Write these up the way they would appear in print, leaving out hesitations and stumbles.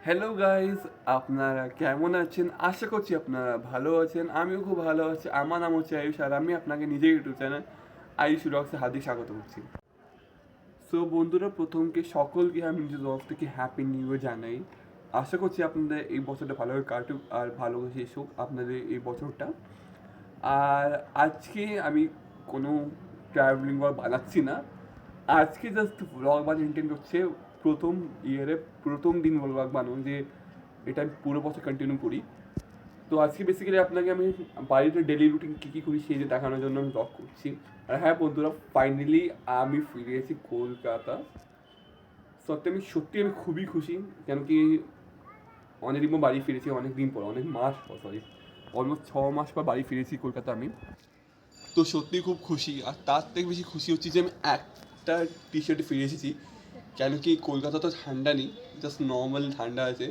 Hello guys, আপনারা কেমন আছেন? আশা করছি আপনারা ভালো আছেন। আমিও খুব ভালো আছি। আমার নাম হচ্ছে আয়ুষ, আর আমি আপনাকে নিজের ইউটিউব চ্যানেল আয়ুষ রক্সে হার্দিক স্বাগত করছি। সো বন্ধুরা, প্রথমকে সকলকে আমি নিজের তরফ থেকে হ্যাপি নিউ ইয়ার জানাই। আশা করছি আপনাদের এই বছরটা ভালোভাবে কাটুক আর ভালো শেষ হোক আপনাদের এই বছরটা। আর আজকে আমি কোনো ট্রাভেলিং ব্লগ বানাচ্ছি না। আজকে জাস্ট ব্লগ বানানোর ইন্টেন্ট হচ্ছে প্রথম ইয়ারে প্রথম দিন ব্লগ বানানো, যে এটা আমি পুরো বছর কন্টিনিউ করি। তো আজকে বেসিক্যালি আপনাকে আমি বাড়িতে ডেলি রুটিন কী কী করি সেই যে দেখানোর জন্য আমি ব্লগ করছি। আর হ্যাঁ বন্ধুরা, ফাইনালি আমি ফিরে এসেছি কলকাতা। সত্যি আমি খুবই খুশি, কেন কি অনেকদিন পর বাড়ি ফিরেছি, অনেক দিন পর, অনেক মাস পর, সরি অলমোস্ট 6 মাস পর বাড়ি ফিরেছি কলকাতা আমি। তো সত্যি খুব খুশি, আর তার থেকে বেশি খুশি হচ্ছি যে আমি একটা টি শার্টে ফিরে এসেছি। কেন কি কলকাতা তো ঠান্ডা নেই, জাস্ট নর্মাল ঠান্ডা আছে।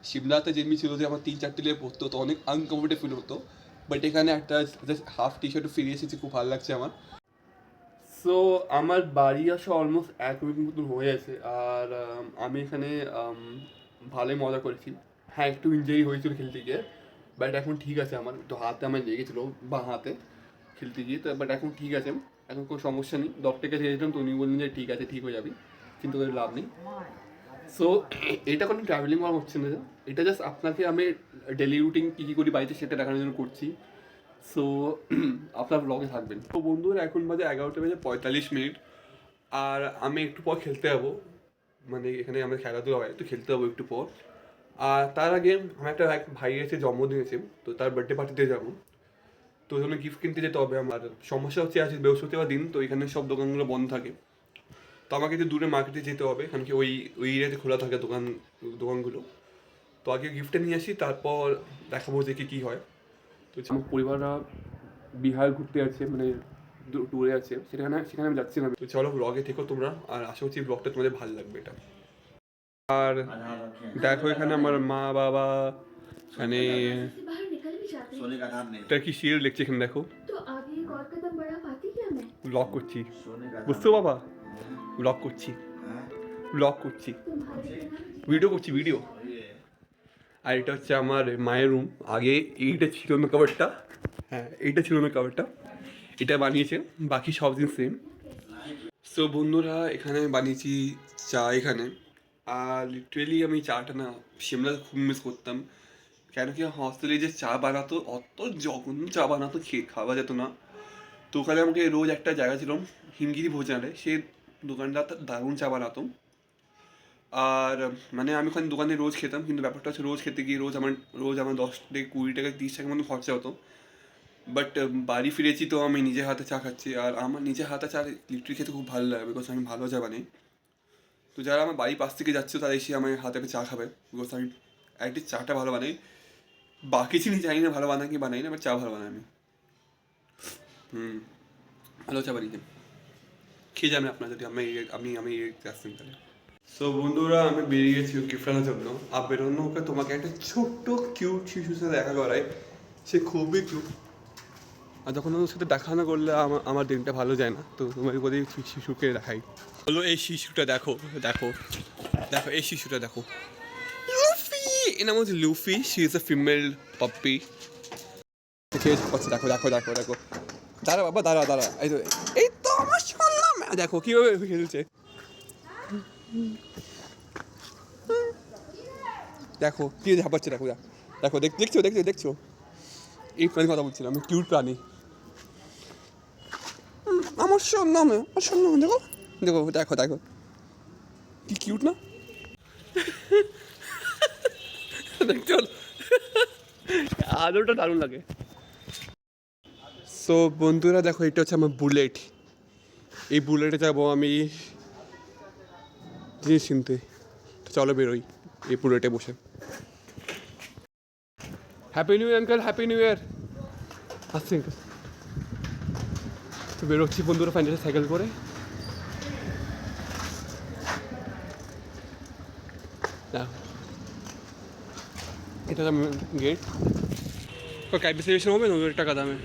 সিমলাতে যেমনি ছিল যে আমার 3-4 লেয়ার পরতে হতো, অনেক আনকমফোর্টেবল ফিল হতো, বাট এখানে একটা জাস্ট হাফ টি শার্টে ফিরে এসেছি, খুব ভালো লাগছে আমার। সো আমার বাড়ি আসা অলমোস্ট 1 উইক মতন হয়ে আছে, আর আমি এখানে ভালোই মজা করেছি। হ্যাঁ, একটু ইনজুরি হয়েছিল খেলতে গিয়ে, বাট এখন ঠিক আছে। আমার একটু হাতে আমার লেগেছিলো, বা হাতে খেলতে গিয়ে, তো বাট এখন ঠিক আছে, এখন কোনো সমস্যা নেই। ডক্টরের কাছে গিয়েছিলাম, তো উনি বললেন যে ঠিক আছে, ঠিক হয়ে যাবি, কিন্তু ওদের লাভ নেই। সো এটা কোনো ট্রাভেলিং ওয়ার্ক হচ্ছে না, এটা জাস্ট আপনাকে আমি ডেলি রুটিন কী কী করি বাড়িতে সেটা দেখানোর জন্য করছি। সো আপনার ব্লগে থাকবেন। তো বন্ধুরা, এখন বাজে 11:45, আর আমি একটু পর খেলতে যাবো। মানে এখানে আমাদের খেলাধুলা হয়, তো খেলতে যাবো একটু পর। আর তার আগে আমার একটা ভাই আছে, জন্মদিন আছে, তো তার বার্থডে পার্টিতে যাবো। তো ওই জন্য গিফট কিনতে যেতে হবে। আমার সমস্যা হচ্ছে আজ বৃহস্পতিবার দিন, তো এখানে সব দোকানগুলো বন্ধ থাকে, তো আমাকে একটু দূরে মার্কেটে যেতে হবে, কারণ কি ওই এরিয়াতে খোলা থাকে দোকানগুলো। তো আগে গিফটটা নিয়ে আসি, তারপর দেখাবো যে কী হয়। তো আমার পরিবাররা বিহার ঘুরতে যাচ্ছে, মানে ট্যুরে আছে, সেখানে আমি যাচ্ছি না। তো চলো ব্লগে থেকো তোমরা, আর আশা করছি ব্লগটা তোমাদের ভালো লাগবে এটা। আর দেখো এখানে আমার মা বাবা, এখানে কি সিরিয়াল দেখছে, এখানে দেখো ব্লগ করছি, বুঝছো বাবা? ব্লগ করছি, ভিডিও। আর এটা হচ্ছে আমার মায়ের রুম। আগে এইটা ছিল না কভারটা, হ্যাঁ এইটা ছিল না কভারটা, এটা বানিয়েছে, বাকি সব দিন সেম। সো বন্ধুরা, এখানে আমি বানিয়েছি চা এখানে। আর লিটারেলি আমি চাটা না সিমলাতে খুব মিস করতাম, কেন কি হস্টেলে যে চা বানাতো, অত জঘন্য চা বানাতো, খাওয়া যেত না। তো ওখানে আমাকে রোজ একটা জায়গা ছিল হিমগিরি ভোজনালয়, সেই দোকানটা দারুণ চা বানাতো। আর মানে আমি ওখানে দোকানে রোজ খেতাম, কিন্তু ব্যাপারটা হচ্ছে রোজ খেতে গিয়ে রোজ আমার 10 থেকে 20 টাকা 30 টাকার মতো খরচা হতো। বাট বাড়ি ফিরেছি তো আমি নিজের হাতে চা খাচ্ছি, আর আমার নিজের হাতে চা লিটারি খেতে খুব ভালো লাগে, বিকজ আমি ভালো চা বানাই। তো যারা আমার বাড়ির পাশ থেকে যাচ্ছে তারা এসে আমার হাতে চা খাবে, বিকজ আমি একটি চাটা ভালো বানাই। বাকি চিনি জানি না ভালো বানাই কি বানাই না, বাট চা ভালো বানাই আমি। ভালো চা বানিয়ে খেয়ে যাবেন আপনার, যদি আমি আসছেন তাহলে। সো বন্ধুরা, আমি বেরিয়ে গেছি গিফট আনার জন্য। আর বেরোনো ওকে তোমাকে একটা ছোট্ট কিউট শিশুর সাথে দেখা করায়, সে খুবই কিউট। আর যখন ওর সাথে দেখা না করলে আমার দিনটা ভালো যায় না, তো তোমাকে বলি শিশুকে দেখাই। বলো এই শিশুটা দেখো, এই শিশুটা দেখো, লুফি। এর নাম হচ্ছে Luffy, she is a female puppy. দেখো, দাঁড়া বাবা, দাঁড়া, এই তো আমার শুনলাম, দেখো কিভাবে খেলছে, দেখো কি ঝাপাচ্ছে, দেখছো এই প্রাণীর কথা বলছিলাম আমি, কিউট প্রাণী। আমার নামে দেখো কি কিউট না, দেখছো? আলোটা দারুণ লাগে। সো বন্ধুরা দেখো, এটা হচ্ছে আমার বুলেট। এই বুলেটে যাবো আমি জিনিস কিনতে, চলো বেরোই এই বুলেটে বসে। Happy new year uncle, happy new year. আসছি আঙ্কেল। তো বেরোচ্ছি বন্ধুরা ফাইনালি সাইকেল করে। এটা গেট, ক্যাব রিজার্ভেশন হবে 90 টাকা দামে।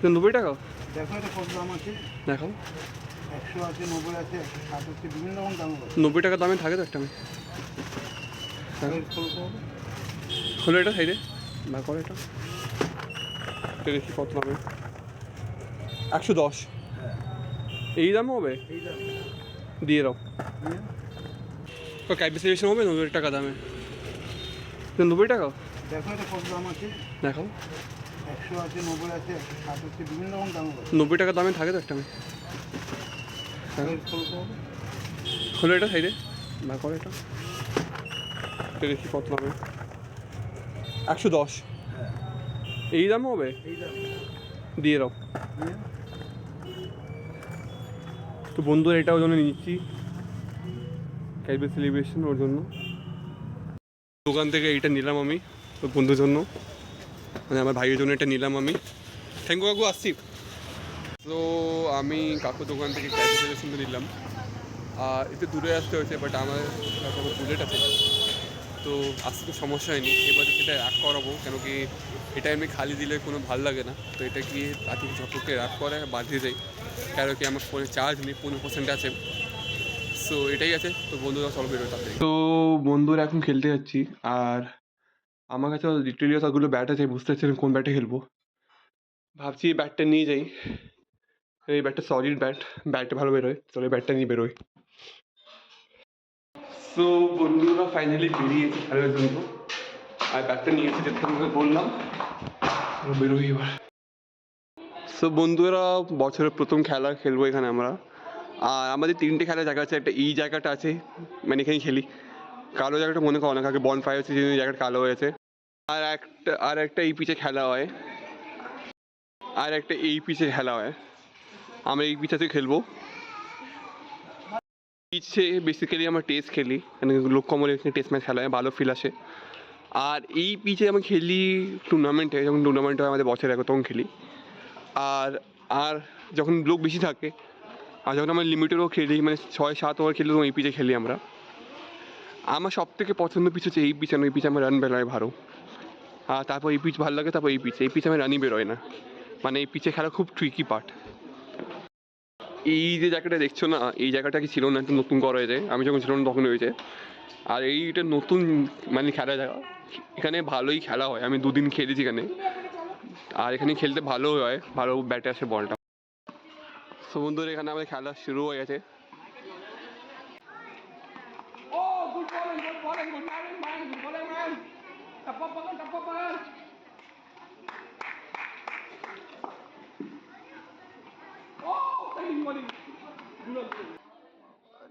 90 টাকা দেখাও। 100 আছে, 90 আছে, 160 হচ্ছে, বিভিন্ন রকম দাম আছে। 90 টাকা দামে থাকে তো একটা আমি হলো এটা সাইডে না করে এটা এটা দেখি কত দামে 110 এই দাম হবে এই দাম দিয়ে দাও দিয়ে তো ক্যাপিসিলেশন হবে 90 টাকা দামে 90 টাকা দেখো এটা কত দাম আছে। দেখো 100 আছে, 90 আছে, 160 হচ্ছে, বিভিন্ন রকম দাম আছে। 90 টাকা দামে থাকে তো একটা আমি হলো এটা সাইডে না করে এটা এটা দেখি কত দামে 110 এই দাম হবে এই দাম দিয়ে দাও দিয়ে তো বন্ধুরা এটা ওর জন্য নিচ্ছি ক্যাডবে সেলিব্রেশন ওর জন্য দোকান থেকে এইটা নিলাম আমি ওর বন্ধুর জন্য মানে আমার ভাইয়ের জন্য এটা নিলাম আমি থ্যাংক ইউ কাকু আসছি তো আমি কাকুর দোকান থেকে ক্যাডবে সেলিব্রেশন নিলাম আর একটু দূরে আসতে হয়েছে বাট আমার কাকু বুলেট আছে তো আসতে তো সমস্যা হয়নি এবারে সেটা রাগ করাবো কেন কি এটা এমনি খালি দিলে কোনো ভালো লাগে না তো এটা কি তাকে ঝটকে রাগ করে বাঁধিয়ে দেয় কারণ কি আমার ফোনে চার্জ নেই 15% আছে সো এটাই আছে তো বন্ধুরা চলো বেরোয় তাড়াতাড়ি তো বন্ধুরা এখন খেলতে যাচ্ছি আর আমার কাছে লিটারেলি সবগুলো ব্যাট আছে বুঝতে পারছি না কোন ব্যাটে খেলবো ভাবছি এই ব্যাটটা নিয়ে যাই এই ব্যাটটা সলিড ব্যাটটা ভালো বেরোয় চলো এই ব্যাটটা নিয়ে বেরোয় সো বন্ধুরা ফাইনালি বেরিয়েছি খেলার জন্য আর ব্যাটটা নিয়েছি যেটা তোমাকে বললাম বেরোই এবার সো বন্ধুরা বছরের প্রথম খেলা খেলবো এখানে আমরা আর আমাদের 3টে খেলার জায়গা আছে একটা এই জায়গাটা আছে মানে এখানেই খেলি কালো জায়গাটা মনে করো না কাকে বন ফায়ার হচ্ছে যে জায়গাটা কালো হয়েছে আর একটা এই পিচে খেলা হয় আর একটা এই পিচে খেলা হয় আমরা এই পিচাতে খেলবো পিচে বেসিক্যালি আমরা টেস্ট খেলি মানে লোক কমলে এখানে টেস্ট ম্যাচ খেলা হয় ভালো ফিল আসে আর এই পিচে আমি খেলি টুর্নামেন্টে যখন টুর্নামেন্ট হয় আমাদের বছরে এক তখন খেলি আর আর যখন লোক বেশি থাকে আর যখন আমরা লিমিটেডও খেলি মানে 6-7 ওভার খেলি তখন এই পিচে খেলি আমরা আমার সব থেকে পছন্দ পিচ হচ্ছে এই পিচ এই পিচ আমার রান বেরোয় ভালো আর তারপর এই পিচ ভালো লাগে তারপর এই পিচ আমার রানই বেরোয় না মানে এই পিচে খেলা খুব ট্রিকি পার্ট এই যে জায়গাটা দেখছো না এই জায়গাটা কি ছিল না একটু নতুন করা হয়েছে আমি যখন ছিল না তখন হয়েছে আর এইটা নতুন মানে খেলা জায়গা এখানে ভালোই খেলা হয় আমি 2 দিন খেলেছি এখানে আর এখানে খেলতে ভালো হয় ভালো ব্যাটে আসে বলটা সো বন্ধুরা এখানে আমাদের খেলা শুরু হয়ে গেছে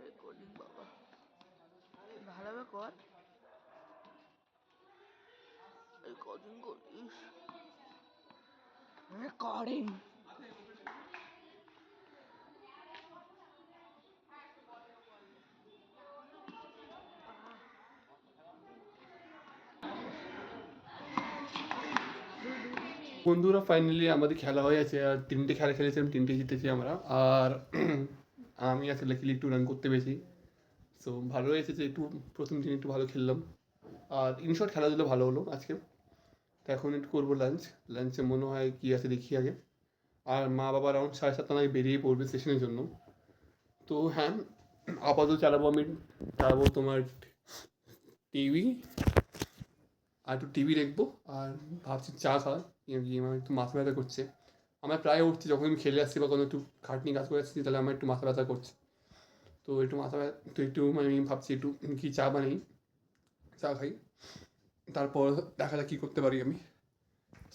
রেকর্ডিং বাবা ভালোভাবে কর রেকর্ডিং করিস রেকর্ডিং বন্ধুরা ফাইনালি আমাদের খেলা হয়ে আছে আর 3টে খেলা খেলেছিলাম 3টে জিতেছি আমরা আর আমি আসলে লাকিলি একটু রান করতে পেরেছি সো ভালো হয়েছে যে একটু প্রথম দিন একটু ভালো খেললাম আর ইনশর্ট খেলাধুলো ভালো হলো আজকে তো এখন একটু করবো লাঞ্চে মনে হয় কী আছে দেখি আগে আর মা বাবা অ্যারাউন্ড 7:30 নাগাদ বেরিয়ে পড়বে সেশনের জন্য তো হ্যাঁ আপাতত চালাবো তোমার টিভি আর একটু টিভি দেখবো আর ভাবছি চা খাওয়া গিয়ে আমার একটু মাথা ব্যথা করছে আমার প্রায় উঠছে যখন আমি খেলে আসছি বা কোনো একটু খাটনি কাজ করে আসছি তাহলে আমার একটু মাথা ব্যথা করছে তো একটু মাথা ব্যথা তো একটু আমি ভাবছি একটু কি চা বানাই চা খাই তারপর দেখা যাক কী করতে পারি আমি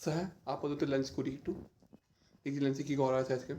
সো হ্যাঁ আপাতত লাঞ্চ করি একটু দেখি লাঞ্চে কী করা আছে আজকে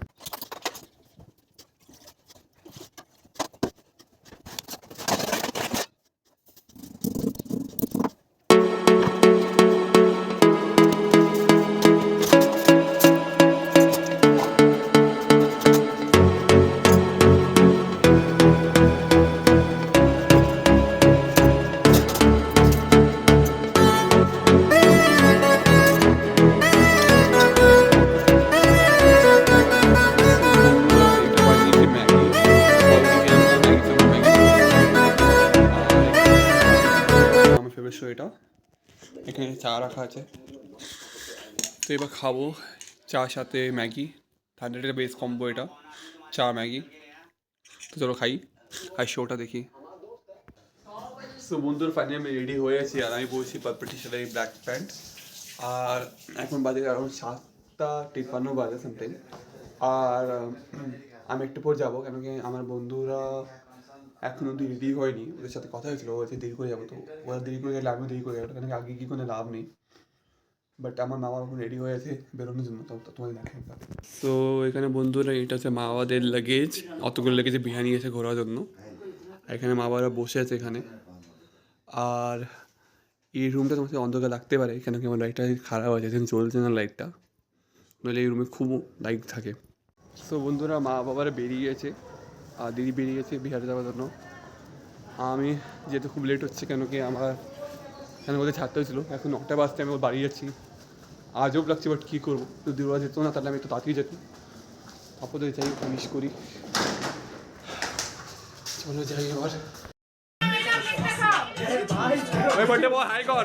এটা এখানে চা রাখা আছে তো এবার খাবো চার সাথে ম্যাগি তাদের এটা বেশ কম্বো এটা চা ম্যাগি তো চলো খাই আর শোটা দেখি। সো বন্ধুর ফাইনালি আমি রেডি হয়ে আছি আর আমি বলছি purple T shirt black pant. আর এখন বাজে এখন 7:53 বাজে সামথিং। আর আমি একটু পর যাবো, কেন কি আমার বন্ধুরা এখন অব্দি রেডি হয়নি, ওদের সাথে কথা হয়েছিল ওদের দেরি করে যাবো, তো ওরা দেরি করে গেলে আমিও দেরি করে যাবো, কেন কি আগে কি কোনো লাভ নেই। বাট আমার মা বাবা এখন রেডি হয়ে আছে বেরোনোর জন্য, তো তোমাদের দেখাই। তো এখানে বন্ধুরা এটা হচ্ছে মা বাবাদের লাগেজ, অতগুলো লাগেজে বিহা নিয়ে এসে ঘোরার জন্য। আর এখানে মা বাবারা বসে আছে এখানে। আর এই রুমটা তোমার অন্ধকার লাগতে পারে, কেন কি আমার লাইটটা খারাপ আছে, এখন চলছে না লাইটটা, নইলে এই রুমে খুব লাইট থাকে। সো বন্ধুরা মা বাবারা বেরিয়ে গেছে আর দিদি বেরিয়ে গেছে বিহারে যাওয়ার জন্য। আমি যেহেতু খুব লেট হচ্ছে, কেন কি আমার এখানে ওদের ছাড়তে হয়েছিলো, এখন 9টা বাজতে আমি ওর বাড়ি যাচ্ছি। আজব লাগছে, বাট কী করবো, যদি ওরা যেত না তাহলে আমি একটু তাড়াতাড়ি যেতাম। আপাতত যাই, মিস করি। চলো যাই এবার। ওই বার্থডে বয় হাই কর।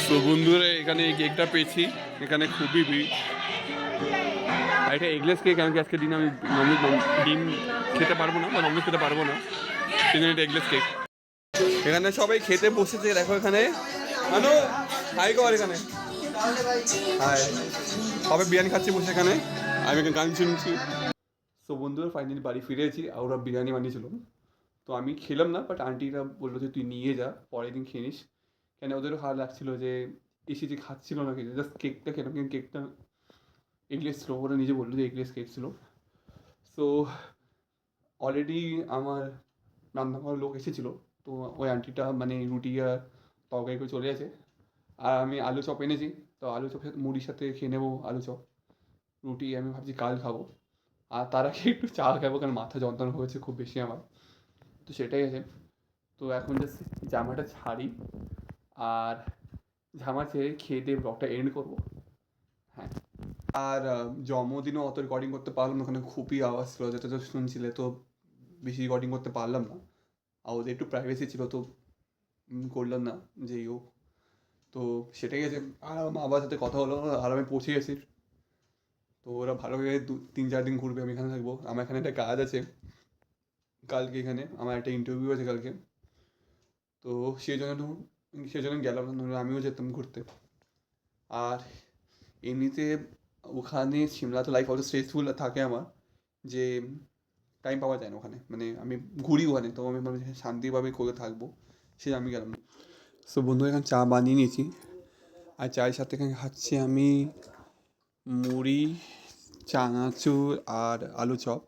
তো বন্ধুরা এখানে এই কেকটা পেয়েছি, এখানে খুবই ভিড়। আর এটা এগলেস কেক, কেন কি আজকের দিনে আমি ডিম খেতে পারবো না বা ননভেজ খেতে পারবো না, সেই জন্য এটা এগলেস কেক। এখানে সবাই খেতে বসেছে, দেখো এখানে মানু হাই কর এখানে, হাই। সবাই বিরিয়ানি খাচ্ছি বসে এখানে, আমি এখানে গান শুনছি। তো বন্ধুরা ফাইনালি বাড়ি ফিরেছি, আর ওরা বিরিয়ানি বানিয়েছিল, তো আমি খেলাম না, বাট আন্টিরা বললো যে তুই নিয়ে যা, পরের দিন খেয়ে নিস। কেন ওদেরও খারাপ লাগছিলো যে এসে যে খাচ্ছিল না, খেতে জাস্ট কেকটা খেলাম, কিন্তু কেকটা এগলেস ছিল, ওরা নিজে বললো যে এগলেস কেক ছিল। সো অলরেডি আমার রান্না করার লোক এসেছিলো, তো ওই আন্টিটা মানে রুটি আর তরকারি করে চলে গেছে। আর আমি আলু চপ এনেছি, তো আলু চপ মুড়ির সাথে খেয়ে নেবো আলু চপ। রুটি আমি ভাবছি কাল খাবো, আর তার আগে একটু চা খাবো, কারণ মাথা যন্ত্রণা হয়েছে খুব বেশি আমার, তো সেটাই আছে। তো এখন জাস্ট জামাটা ছাড়ি, আর জামা ছেড়ে খেয়ে দিয়ে ব্লগটা এন্ড করবো। হ্যাঁ, আর জন্মদিনও অত রেকর্ডিং করতে পারলাম না, ওখানে খুবই আওয়াজ ছিল যেটা তো শুনছিলে, তো বেশি রেকর্ডিং করতে পারলাম না। আর ওদের একটু প্রাইভেসি ছিল, তো করলাম না যেই হোক। তো সেটাই আছে। আর আমার মা বাবার সাথে কথা হলো, আর আমি পৌঁছে গেছি। তো ওরা ভালোভাবে 3-4 দিন ঘুরবে, আমি এখানে থাকবো। আমার এখানে একটা কাজ আছে কালকে, এখানে আমার একটা ইন্টারভিউ আছে কালকে, তো সেই জন্য গেলাম না, নাহলে আমিও যেতাম ঘুরতে। আর এমনিতে ওখানে সিমলাতে লাইফ অত স্ট্রেসফুল থাকে আমার, যে টাইম পাওয়া যায় না ওখানে, মানে আমি ঘুরি ওখানে, তো আমি ভাবছি শান্তিভাবে করে থাকবো, সে আমি গেলাম না। সো বন্ধু এখানে চা বানিয়ে নিয়েছি, আর চায়ের সাথে এখানে খাচ্ছি আমি মুড়ি, চানাচুর আর আলু চপ,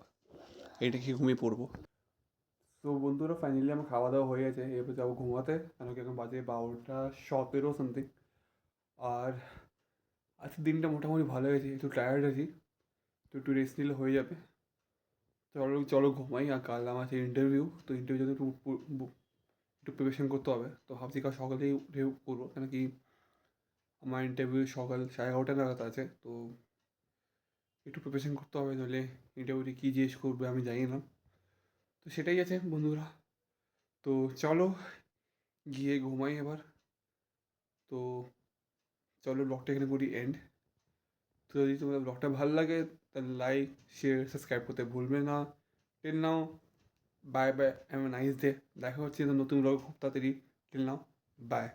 এটা খেয়ে ঘুমিয়ে পড়বো। তো বন্ধুরা ফাইনালি আমার খাওয়া দাওয়া হয়ে গেছে, এরপর যাবো ঘুমাতে, কেন কি এখন বাজে 12:17 সামথিং। আর আজকের দিনটা মোটামুটি ভালো হয়েছে, একটু টায়ার্ড আছি, তো একটু রেস্ট নিলে হয়ে যাবে। চলো চলো ঘুমাই, আর কাল আমার আছে ইন্টারভিউ, তো ইন্টারভিউ জন্য একটু প্রিপারেশন করতে হবে, তো ভাবছি কাল সকালেই উঠে করবো, কেন কি আমার ইন্টারভিউ সকাল 11:30 নাগাদ আছে, তো একটু প্রিপারেশন করতে হবে, নাহলে ইন্টারভিউতে কী জিজ্ঞেস করবে আমি জানি না। তো সেটাই আছে বন্ধুরা, তো চলো গিয়ে ঘুমাই এবার। তো চলো ব্লগটা এখানে করি এন্ড। তো যদি তোমাদের ব্লগটা ভালো লাগে তাহলে লাইক শেয়ার সাবস্ক্রাইব করতে ভুলবে না। Till now bye bye, have a nice day. দেখা হচ্ছে নতুন ব্লগ খুব তাড়াতাড়ি। Till now by.